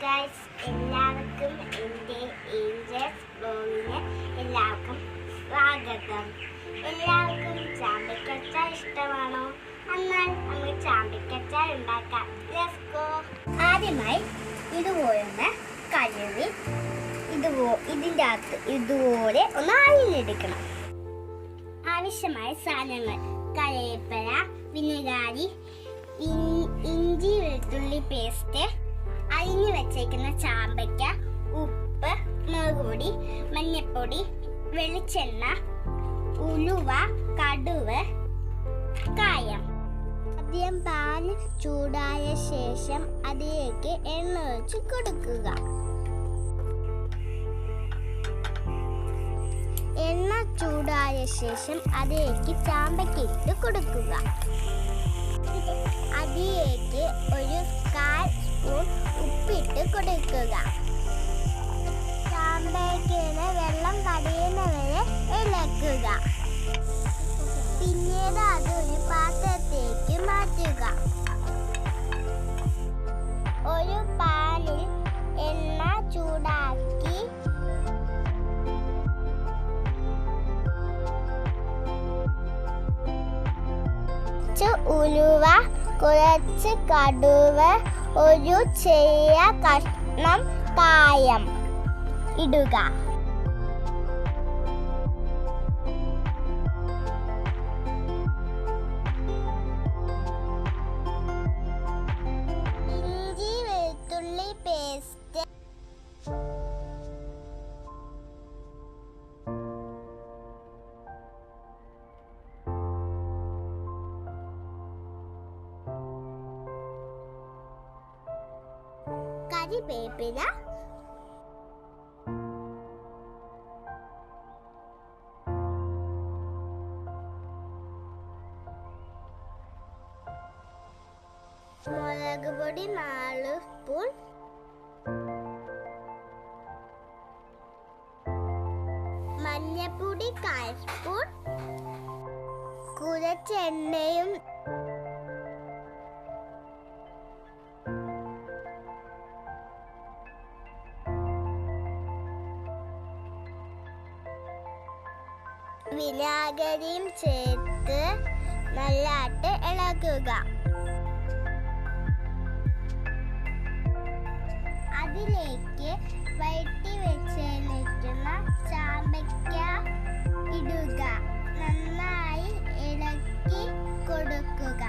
Guys, എല്ലാവർക്കും എൻ്റെ Angeles ബ്ലോഗിന് എല്ലാവർക്കും സ്വാഗതം. എല്ലാവർക്കും ചാമ്പയ്ക്കച്ചാർ ഇഷ്ടമാണോ? എന്നാൽ നമുക്ക് ചാമ്പയ്ക്കച്ചാർ ഉണ്ടാക്കാം. Let's go. ആദ്യമായി ഇതുപോലൊന്ന് കഴുകി ഇതിൻ്റെ അകത്ത് ഇതുപോലെ ഒന്ന് അരിഞ്ഞെടുക്കണം. ആവശ്യമായ സാധനങ്ങൾ: കറിവേപ്പില, വിനെഗാരി, ഇഞ്ചി വെളുത്തുള്ളി പേസ്റ്റ്, അരിഞ്ഞു വെച്ചേക്കുന്ന ചാമ്പയ്ക്ക, ഉപ്പ്, മുളക് പൊടി, മഞ്ഞൾപ്പൊടി, വെളിച്ചെണ്ണ, ഉലുവ, കടുക്, കായം. ആദ്യം പാൻ ചൂടായ ശേഷം അതിലേക്ക് എണ്ണ ഒഴിച്ച് കൊടുക്കുക. എണ്ണ ചൂടായ ശേഷം അതിലേക്ക് ചാമ്പയ്ക്ക ഇട്ട് കൊടുക്കുക. അതിലേക്ക് ഒരു 1/4 സ്പൂൺ ഉപ്പിട്ട് കൊടുക്കുക. ചാമ്പയ്ക്കയിലെ വെള്ളം കടിയുന്നവരെ ഇളക്കുക. പിന്നീട് അത് ഒരു പാത്രത്തേക്ക് മാറ്റുക. ഒരു പാനിൽ എണ്ണ ചൂടാക്കി ഉലുവ, കുറച്ച് കടുക്, ഒരു ചെറിയ കഷ്ണം കായം ഇടുക. ഇഞ്ചി വെളുത്തുള്ളി പേസ്റ്റ്, കരിവേപ്പില, മുളക് പൊടി 4 സ്പൂൺ, മഞ്ഞൾപ്പൊടി 1/4 സ്പൂൺ, കുറച്ച് എണ്ണയും വിനാഗിരിയും ചേർത്ത് നല്ലതായിട്ട് ഇളക്കുക. അതിലേക്ക് വഴറ്റി വെച്ചിരിക്കുന്ന ചാമ്പയ്ക്ക ഇടുക. നന്നായി ഇളക്കി കൊടുക്കുക.